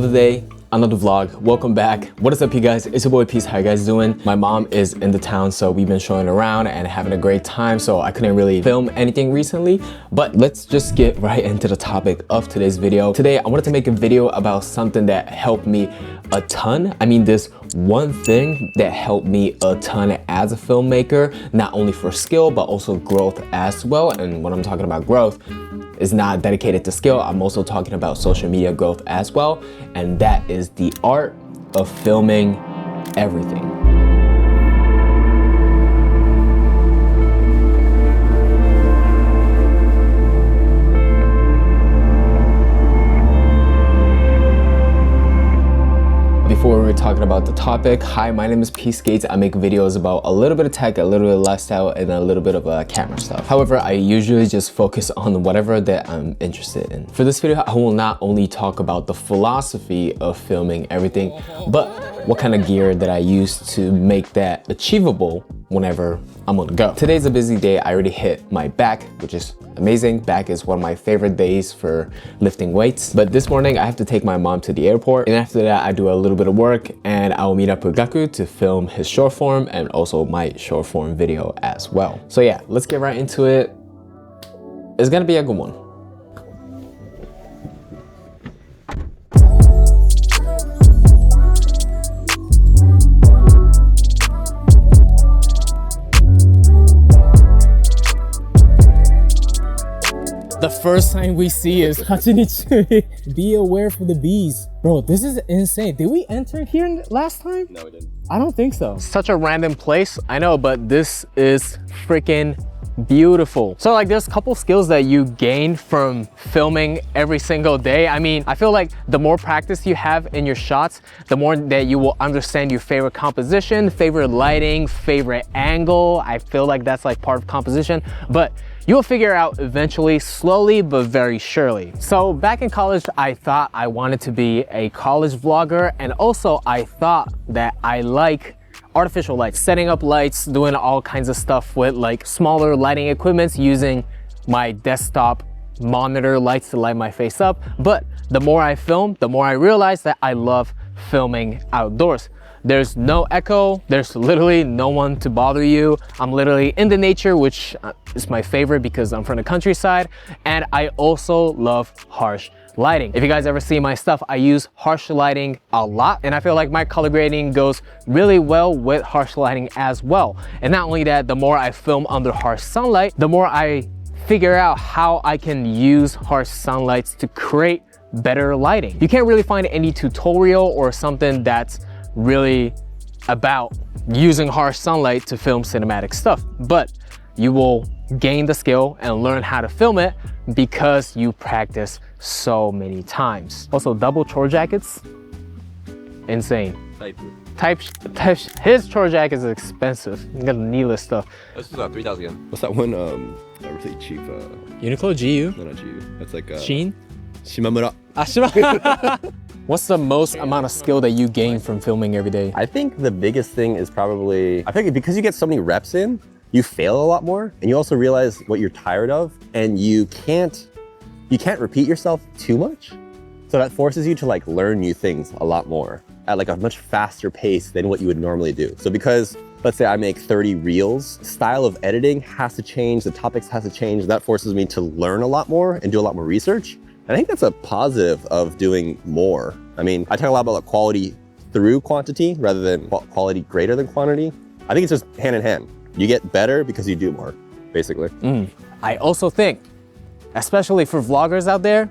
Another day, another vlog. Welcome back. What is up, you guys? It's your boy Peace. How you guys doing? My mom is in the town, so we've been showing around and having a great time, so I couldn't really film anything recently, but let's just get right into the topic of today's video. Today I wanted to make a video about something that helped me a ton. I mean, this one thing that helped me a ton as a filmmaker, not only for skill but also growth as well. And when I'm talking about growth, is not dedicated to skill. I'm also talking about social media growth as well, and that is the art of filming everything. Before we're talking about the topic, hi, my name is Peace Gates. I make videos about a little bit of tech, a little bit of lifestyle, and a little bit of camera stuff. However, I usually just focus on whatever that I'm interested in. For this video, I will not only talk about the philosophy of filming everything, but what kind of gear that I use to make that achievable whenever I'm on the go. Today's a busy day. I already hit my back, which is amazing. Back is one of my favorite days for lifting weights. But this morning I have to take my mom to the airport, and after that I do a little bit of work and I will meet up with Gaku to film his short form and also my short form video as well. So yeah, let's get right into it. It's gonna be a good one. The first sign we see is Hachinichi. Be aware for the bees. Bro, this is insane. Did we enter here last time? No, we didn't. I don't think so. Such a random place, I know, but this is freaking beautiful. So like there's a couple skills that you gain from filming every single day. I mean, I feel like the more practice you have in your shots, the more that you will understand your favorite composition, favorite lighting, favorite angle. I feel like that's like part of composition, but you'll figure out eventually, slowly but very surely. So back in college, I thought I wanted to be a college vlogger, and also I thought that I like artificial lights, setting up lights, doing all kinds of stuff with like smaller lighting equipments, using my desktop monitor lights to light my face up. But the more I film, the more I realize that I love filming outdoors. There's no echo, there's literally no one to bother you. I'm literally in the nature, which is my favorite because I'm from the countryside, and I also love harsh lighting. If you guys ever see my stuff, I use harsh lighting a lot, and I feel like my color grading goes really well with harsh lighting as well. And not only that, the more I film under harsh sunlight, the more I figure out how I can use harsh sunlights to create better lighting. You can't really find any tutorial or something that's really about using harsh sunlight to film cinematic stuff, but you will gain the skill and learn how to film it because you practice so many times. Also, double chore jackets, insane. His chore jacket is expensive. You got needless stuff. This is 3,000 yen. What's that one? Really cheap. Uniqlo, GU? No, not GU. That's like Shein? Shimamura. What's the most amount of skill that you gain from filming every day? I think the biggest thing is probably, I think because you get so many reps in, you fail a lot more, and you also realize what you're tired of, and you can't repeat yourself too much. So that forces you to like learn new things a lot more at like a much faster pace than what you would normally do. So because let's say I make 30 reels, style of editing has to change, the topics has to change. That forces me to learn a lot more and do a lot more research. I think that's a positive of doing more. I mean, I talk a lot about like quality through quantity rather than quality greater than quantity. I think it's just hand in hand. You get better because you do more, basically. I also think, especially for vloggers out there,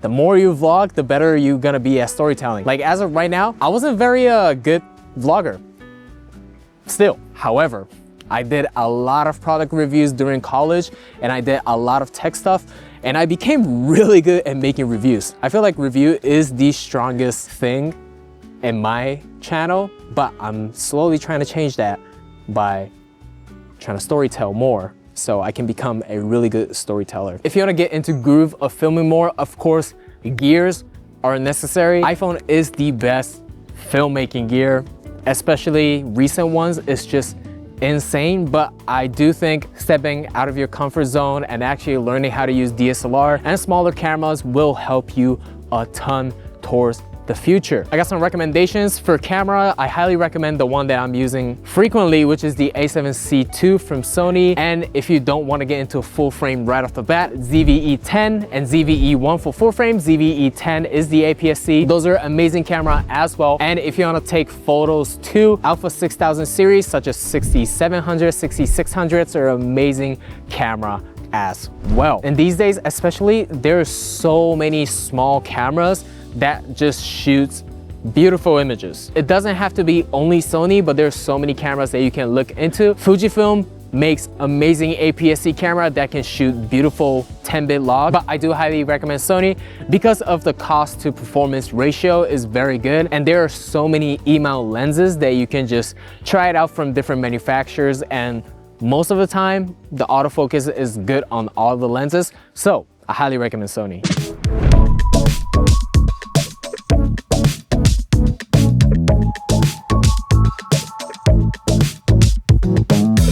the more you vlog, the better you're gonna be at storytelling. Like as of right now, I wasn't very good vlogger. Still, however, I did a lot of product reviews during college, and I did a lot of tech stuff, and I became really good at making reviews. I feel like review is the strongest thing in my channel, but I'm slowly trying to change that by trying to storytell more so I can become a really good storyteller. If you want to get into groove of filming more, of course, gears are necessary. iPhone is the best filmmaking gear, especially recent ones. It's just insane, but I do think stepping out of your comfort zone and actually learning how to use DSLR and smaller cameras will help you a ton towards the future. I got some recommendations for camera. I highly recommend the one that I'm using frequently, which is the A7C II from Sony. And if you don't want to get into a full frame right off the bat, ZVE10 and ZVE1 for full frame. ZVE10 is the APS-C. Those are amazing camera as well. And if you want to take photos too, Alpha 6000 series such as 6700, 6600s are amazing camera as well. And these days especially, there are so many small cameras that just shoots beautiful images. It doesn't have to be only Sony, but there's so many cameras that you can look into. Fujifilm makes amazing APS-C camera that can shoot beautiful 10-bit log, but I do highly recommend Sony because of the cost to performance ratio is very good, and there are so many E-mount lenses that you can just try it out from different manufacturers, and most of the time the autofocus is good on all the lenses, so I highly recommend Sony.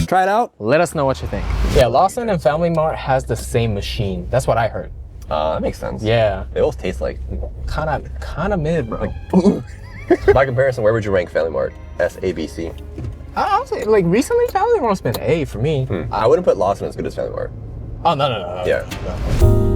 Try it out. Let us know what you think. Yeah, Lawson and FamilyMart has the same machine. That's what I heard. That makes sense. Yeah. They both taste like Kind of mid, bro. By comparison, where would you rank FamilyMart? S, A, B, C? I would say, like, recently FamilyMart's been A for me. I wouldn't put Lawson as good as FamilyMart. Oh, no. Yeah. No.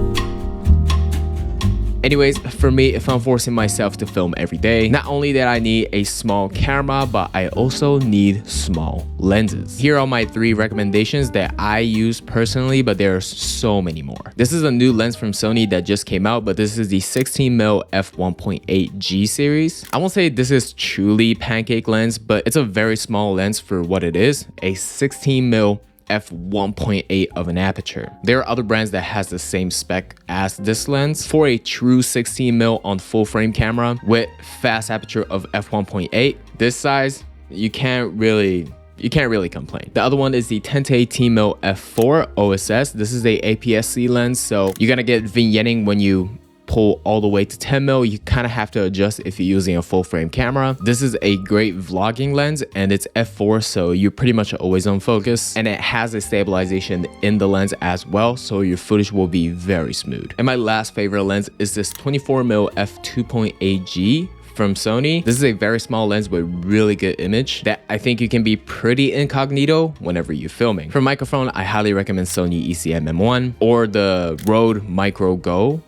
Anyways, for me, if I'm forcing myself to film every day, not only that I need a small camera, but I also need small lenses. Here are my 3 recommendations that I use personally, but there are so many more. This is a new lens from Sony that just came out, but this is the 16mm f1.8G series. I won't say this is truly pancake lens, but it's a very small lens for what it is, a 16mm f1.8 of an aperture. There are other brands that has the same spec as this lens. For a true 16mm on full frame camera with fast aperture of f1.8, this size, you can't really complain. The other one is the 10-18mm f4 OSS. This is a APS-C lens, so you're gonna get vignetting when you pull all the way to 10mm. You kind of have to adjust if you're using a full frame camera. This is a great vlogging lens and it's f4, so you're pretty much always on focus, and it has a stabilization in the lens as well, so your footage will be very smooth. And my last favorite lens is this 24mm f2.8G from Sony. This is a very small lens with really good image that I think you can be pretty incognito whenever you're filming. For microphone, I highly recommend Sony ECM M1 or the Rode Micro Go,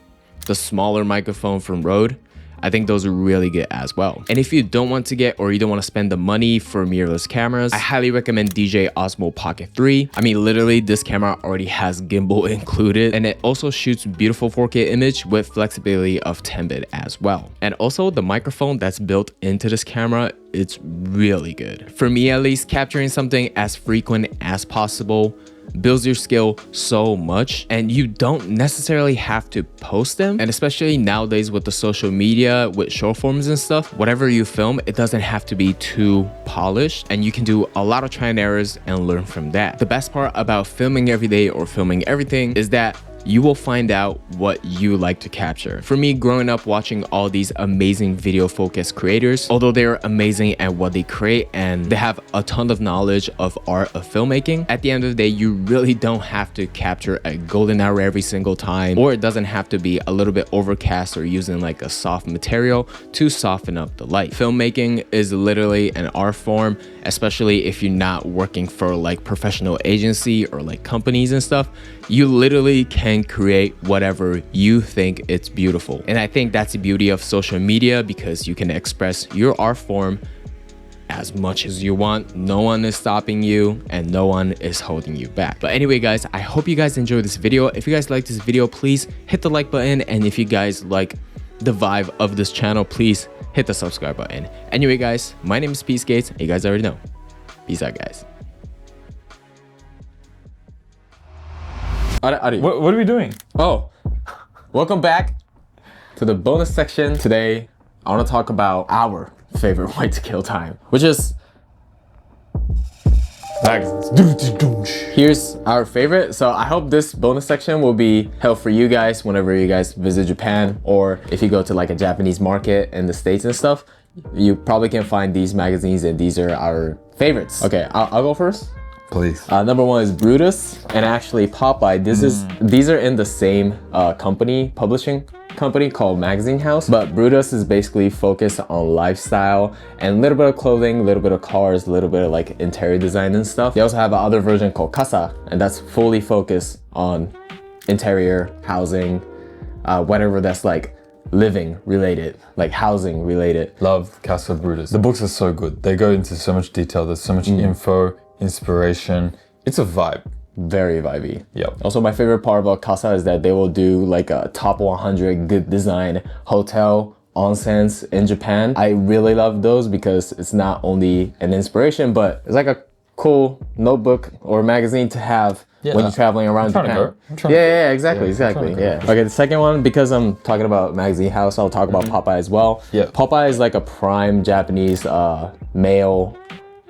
the smaller microphone from Rode. I think those are really good as well. And if you don't want to get, or you don't want to spend the money for mirrorless cameras, I highly recommend DJI Osmo Pocket 3. I mean, literally this camera already has gimbal included, and it also shoots beautiful 4K image with flexibility of 10-bit as well. And also the microphone that's built into this camera, it's really good. For me at least, capturing something as frequent as possible builds your skill so much, and you don't necessarily have to post them. And especially nowadays with the social media, with short forms and stuff, whatever you film, it doesn't have to be too polished, and you can do a lot of try and errors and learn from that. The best part about filming every day or filming everything is that you will find out what you like to capture. For me, growing up watching all these amazing video focused creators, although they're amazing at what they create and they have a ton of knowledge of art of filmmaking, at the end of the day, you really don't have to capture a golden hour every single time, or it doesn't have to be a little bit overcast or using like a soft material to soften up the light. Filmmaking is literally an art form, especially if you're not working for like professional agency or like companies and stuff. You literally can create whatever you think it's beautiful. And I think that's the beauty of social media, because you can express your art form as much as you want. No one is stopping you and no one is holding you back. But anyway guys, I hope you guys enjoyed this video. If you guys like this video, please hit the like button, and if you guys like the vibe of this channel, please hit the subscribe button. Anyway guys, my name is Peace Gates, and you guys already know. Peace out guys. What are we doing? Oh, welcome back to the bonus section. Today, I want to talk about our favorite way to kill time, which is magazines. Here's our favorite. So I hope this bonus section will be helpful for you guys whenever you guys visit Japan, or if you go to like a Japanese market in the States and stuff, you probably can find these magazines, and these are our favorites. Okay, I'll go first. Please. Number 1 is Brutus, and actually Popeye. These are in the same company publishing company called Magazine House, but Brutus is basically focused on lifestyle and a little bit of clothing, a little bit of cars, a little bit of like interior design and stuff. They also have another version called Casa, and that's fully focused on interior, housing, whatever that's like living related, like housing related. Love Casa Brutus. The books are so good. They go into so much detail. There's so much info, inspiration. It's a vibe. Very vibey. Yep. Also, my favorite part about Casa is that they will do like a top 100 good design hotel onsens in Japan. I really love those because it's not only an inspiration, but it's like a cool notebook or magazine to have when you're traveling around Japan. Yeah, exactly. Yeah. Okay, the second one, because I'm talking about Magazine House, I'll talk about Popeye as well. Yeah. Popeye is like a prime Japanese male,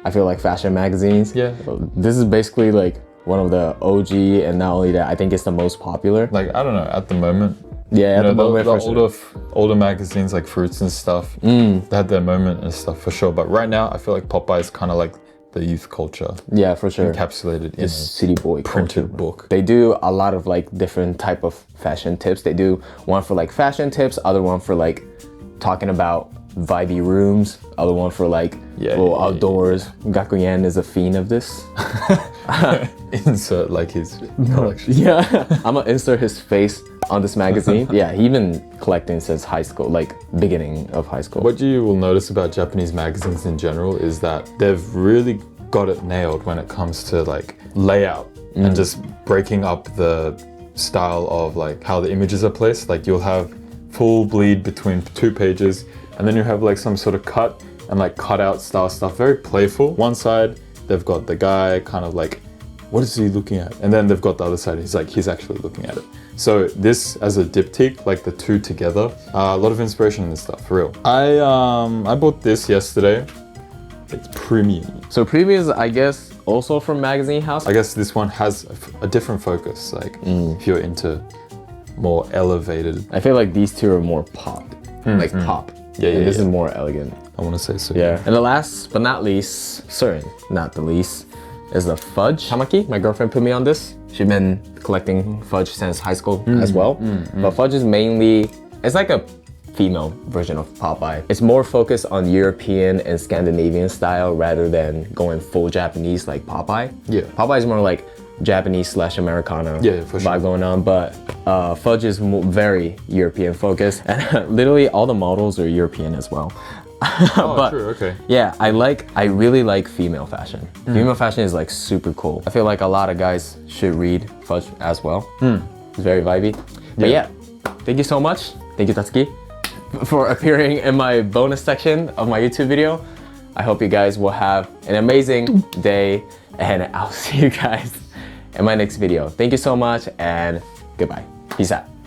I feel like, fashion magazines. Yeah. This is basically like one of the OG, and not only that, I think it's the most popular. Like, I don't know, at the moment. Yeah, at the moment, the older magazines like Fruits and stuff, they had their moment and stuff for sure. But right now, I feel like Popeye is kind of like the youth culture. Yeah, for sure. Encapsulated in a city boy printed book. They do a lot of like different type of fashion tips. They do one for like fashion tips, other one for like talking about vibey rooms, other one for like outdoors. Gakuyen is a fiend of this. Insert like his collection. Yeah, I'm gonna insert his face on this magazine. Yeah, he been collecting since high school, like beginning of high school. What you will notice about Japanese magazines in general is that they've really got it nailed when it comes to like layout and just breaking up the style of like how the images are placed. Like you'll have full bleed between 2 pages, and then you have like some sort of cut and like cutout style stuff, very playful. One side, they've got the guy kind of like, what is he looking at? And then they've got the other side, he's actually looking at it. So this as a diptych, like the two together, a lot of inspiration in this stuff, for real. I bought this yesterday. It's premium. So premium is, I guess, also from Magazine House. I guess this one has a different focus, like if you're into more elevated. I feel like these two are more pop, like pop. Yeah, This is more elegant. I want to say so. Yeah. And the last but not least, not the least, is the fudge. Tamaki, my girlfriend, put me on this. She's been collecting fudge since high school as well. But fudge is mainly, it's like a female version of Popeye. It's more focused on European and Scandinavian style rather than going full Japanese like Popeye. Yeah. Popeye is more like Japanese / Americana for sure. vibe going on, but fudge is very European focused, and literally all the models are European as well. But, true, okay. Yeah, I really like female fashion. Female fashion is like super cool. I feel like a lot of guys should read fudge as well. It's very vibey. But yeah, thank you so much. Thank you, Tatsuki, for appearing in my bonus section of my YouTube video. I hope you guys will have an amazing day, and I'll see you guys in my next video. Thank you so much, and goodbye. Peace out.